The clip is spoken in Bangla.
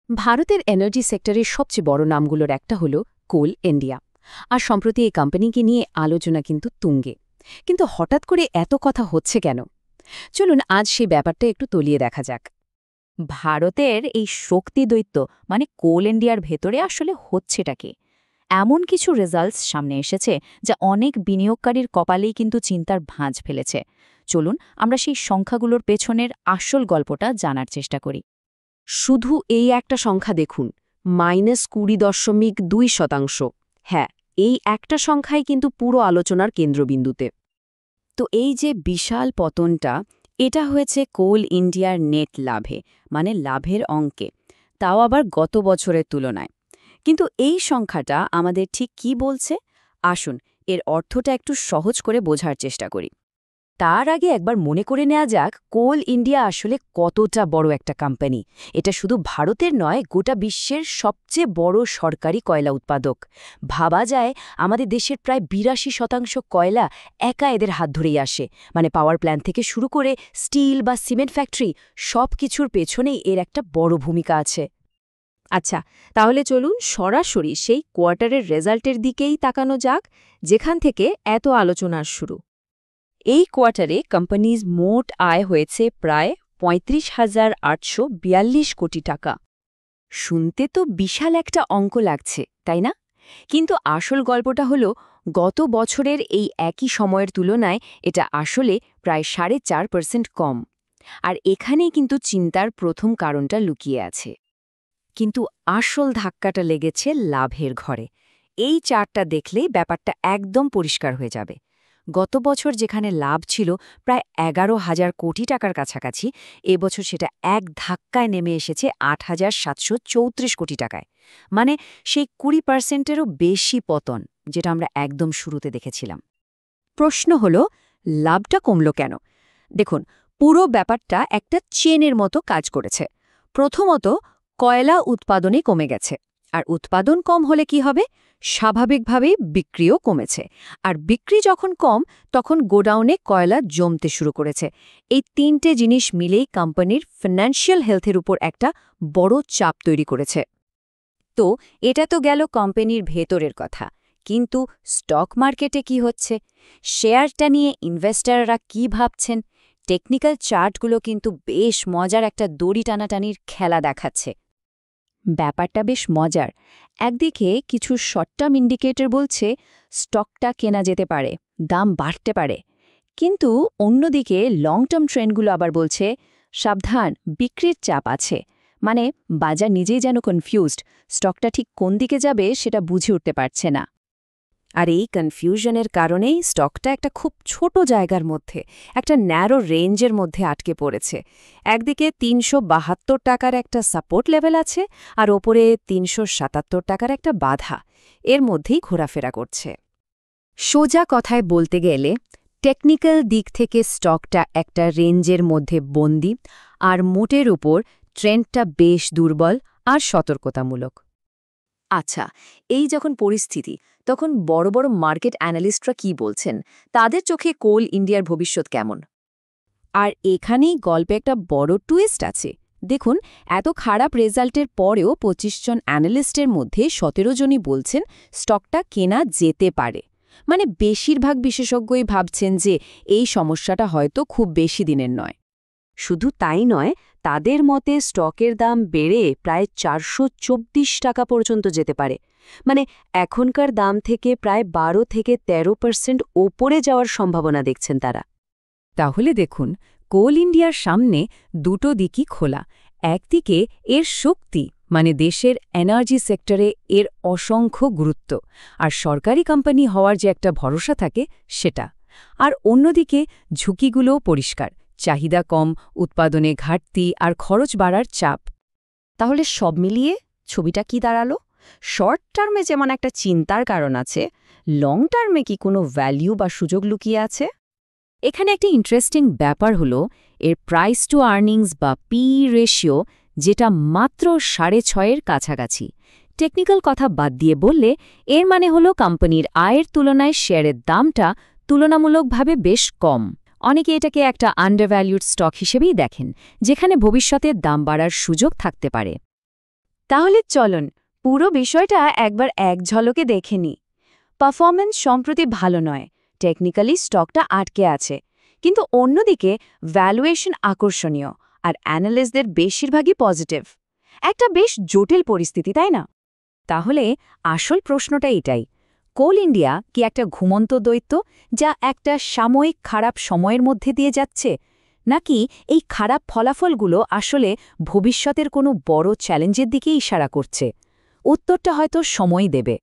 ভারতের এনার্জি সেক্টরের সবচেয়ে বড় নামগুলোর একটা হলো কোল ইন্ডিয়া। আর সম্প্রতি এই কোম্পানিকে নিয়ে আলোচনা কিন্তু তুঙ্গে। কিন্তু হঠাৎ করে এত কথা হচ্ছে কেন? চলুন আজ সেই ব্যাপারটা একটু তলিয়ে দেখা যাক। ভারতের এই শক্তি দৈত্য মানে কোল ইন্ডিয়ার ভেতরে আসলে হচ্ছেটা কি? এমন কিছু রেজাল্টস সামনে এসেছে যা অনেক বিনিয়োগকারীর কপালেই কিন্তু চিন্তার ভাঁজ ফেলেছে। চলুন আমরা সেই সংখ্যাগুলোর পেছনের আসল গল্পটা জানার চেষ্টা করি। শুধু এই একটা সংখ্যা দেখুন, -20.2%। হ্যাঁ, এই একটা সংখ্যাই কিন্তু পুরো আলোচনার কেন্দ্রবিন্দুতে। তো এই যে বিশাল পতনটা, এটা হয়েছে কোল ইন্ডিয়ার নেট লাভে, মানে লাভের অঙ্কে, তাও আবার গত বছরের তুলনায়। কিন্তু এই সংখ্যাটা আমাদের ঠিক কি বলছে? আসুন এর অর্থটা একটু সহজ করে বোঝার চেষ্টা করি। তার আগে একবার মনে করে নেওয়া যাক কোল ইন্ডিয়া আসলে কতটা বড় একটা কোম্পানি। এটা শুধু ভারতের নয়, গোটা বিশ্বের সবচেয়ে বড় সরকারি কয়লা উৎপাদক। ভাবা যায় আমাদের দেশের প্রায় ৮২% কয়লা একা এদের হাত ধরেই আসে। মানে পাওয়ার প্ল্যান্ট থেকে শুরু করে স্টিল বা সিমেন্ট ফ্যাক্টরি, সব কিছুর পেছনেই এর একটা বড় ভূমিকা আছে। আচ্ছা, তাহলে চলুন সরাসরি সেই কোয়ার্টারের রেজাল্টের দিকেই তাকানো যাক, যেখান থেকে এত আলোচনার শুরু। এই কোয়ার্টারে কোম্পানির মোট আয় হয়েছে প্রায় ৩৫,৮৪২ কোটি টাকা। শুনতে তো বিশাল একটা অঙ্ক লাগছে, তাই না? কিন্তু আসল গল্পটা হলো গত বছরের এই একই সময়ের তুলনায় এটা আসলে প্রায় ৪.৫% কম। আর এখানেই কিন্তু চিন্তার প্রথম কারণটা লুকিয়ে আছে। কিন্তু আসল ধাক্কাটা লেগেছে লাভের ঘরে। এই চার্টটা দেখলেই ব্যাপারটা একদম পরিষ্কার হয়ে যাবে। গত বছর যেখানে লাভ ছিল প্রায় ১১,০০০ কোটি টাকার কাছাকাছি, এবছর সেটা এক ধাক্কায় নেমে এসেছে ৮,৭৩৪ কোটি টাকায়। মানে সেই ২০%-এরও বেশি পতন, যেটা আমরা একদম শুরুতে দেখেছিলাম। প্রশ্ন হল, লাভটা কমল কেন? দেখুন, পুরো ব্যাপারটা একটা চেনের মতো কাজ করেছে। প্রথমত, কয়লা উৎপাদনে কমে গেছে। আর উৎপাদন কম হলে কি হবে? স্বাভাবিকভাবেই বিক্রিও কমেছে। আর বিক্রি যখন কম, তখন গোডাউনে কয়লা জমতে শুরু করেছে। এই তিনটে জিনিস মিলেই কোম্পানির ফিন্যান্সিয়াল হেলথের উপর একটা বড় চাপ তৈরি করেছে। তো এটা তো গেল কোম্পানির ভেতরের কথা, কিন্তু স্টক মার্কেটে কি হচ্ছে? শেয়ারটা নিয়ে ইনভেস্টররা কি ভাবছেন? টেকনিক্যাল চার্টগুলো কিন্তু বেশ মজার একটা দড়ি টানাটানির খেলা দেখাচ্ছে। ব্যাপারটা বেশ মজার। একদিকে কিছু শর্ট টার্ম ইন্ডিকেটর বলছে স্টকটা কেনা যেতে পারে, দাম বাড়তে পারে। কিন্তু অন্যদিকে লং টার্ম ট্রেন্ডগুলো আবার বলছে সাবধান, বিক্রির চাপ আছে। মানে বাজার নিজেই যেন কনফিউজড, স্টকটা ঠিক কোন দিকে যাবে সেটা বুঝে উঠতে পারছে না। আর এই কনফিউশনের কারণেই স্টকটা একটা খুব ছোট জায়গার মধ্যে, একটা ন্যারো রেঞ্জের মধ্যে আটকে পড়েছে। একদিকে ৩৭২ টাকার একটা সাপোর্ট লেভেল আছে, আর ওপরে ৩৭৭ টাকার একটা বাধা। এর মধ্যেই ঘোরাফেরা করছে। সোজা কথায় বলতে গেলে টেকনিক্যাল দিক থেকে স্টকটা একটা রেঞ্জের মধ্যে বন্দী, আর মোটের উপর ট্রেন্ডটা বেশ দুর্বল আর সতর্কতামূলক। আচ্ছা, এই যখন পরিস্থিতি, তখন বড় বড় মার্কেট অ্যানালিস্টরা কি বলছেন? তাদের চোখে কোল ইন্ডিয়ার ভবিষ্যৎ কেমন? আর এখানেই গল্পে একটা বড় টুইস্ট আছে। দেখুন, এত খারাপ রেজাল্টের পরেও ২৫ জন অ্যানালিস্টের মধ্যে ১৭ জনই বলছেন স্টকটা কেনা যেতে পারে। মানে বেশিরভাগ বিশেষজ্ঞই ভাবছেন যে এই সমস্যাটা হয়তো খুব বেশি দিনের নয়। শুধু তাই নয়, তাদের মতে স্টকের দাম বেড়ে প্রায় ৪২৪ টাকা পর্যন্ত যেতে পারে। মানে এখনকার দাম থেকে প্রায় ১২ থেকে ১৩% ওপরে যাওয়ার সম্ভাবনা দেখছেন তারা। তাহলে দেখুন, কোল ইন্ডিয়ার সামনে দুটো দিকই খোলা। একদিকে এর শক্তি, মানে দেশের এনার্জি সেক্টরে এর অসংখ্য গুরুত্ব, আর সরকারি কোম্পানি হওয়ার যে একটা ভরসা থাকে সেটা। আর অন্যদিকে ঝুঁকিগুলোও পরিষ্কার, চাহিদা কম, উৎপাদনে ঘাটতি আর খরচ বাড়ার চাপ। তাহলে সব মিলিয়ে ছবিটা কি দাঁড়ালো? শর্ট টার্মে যেমন একটা চিন্তার কারণ আছে, লং টার্মে কি কোনো ভ্যালু বা সুযোগ লুকিয়ে আছে? এখানে একটা ইন্টারেস্টিং ব্যাপার হলো এর প্রাইস টু আর্নিংস বা পি রেশিও, যেটা মাত্র ৬.৫-এর কাছাকাছি। টেকনিক্যাল কথা বাদ দিয়ে বললে এর মানে হলো কোম্পানির আয়ের তুলনায় শেয়ারের দামটা তুলনামূলকভাবে বেশ কম। অনেকে এটাকে একটা আন্ডারভ্যালুড স্টক হিসেবেই দেখেন, যেখানে ভবিষ্যতে দাম বাড়ার সুযোগ থাকতে পারে। তাহলে চলুন পুরো বিষয়টা একবার এক ঝলকে দেখে নিই। পারফরম্যান্স সম্প্রতি ভালো নয়, টেকনিক্যালি স্টকটা আটকে আছে, কিন্তু অন্যদিকে ভ্যালুয়েশন আকর্ষণীয় আর অ্যানালিস্টদের বেশিরভাগই পজিটিভ। একটা বেশ জটিল পরিস্থিতি, তাই না? তাহলে আসল প্রশ্নটা এটাই, কোল ইন্ডিয়া কি একটা ঘুমন্ত দৈত্য যা একটা সাময়িক খারাপ সময়ের মধ্যে দিয়ে যাচ্ছে, নাকি এই খারাপ ফলাফলগুলো আসলে ভবিষ্যতের কোনো বড় চ্যালেঞ্জের দিকে ইশারা করছে? উত্তরটা হয়তো সময় দেবে।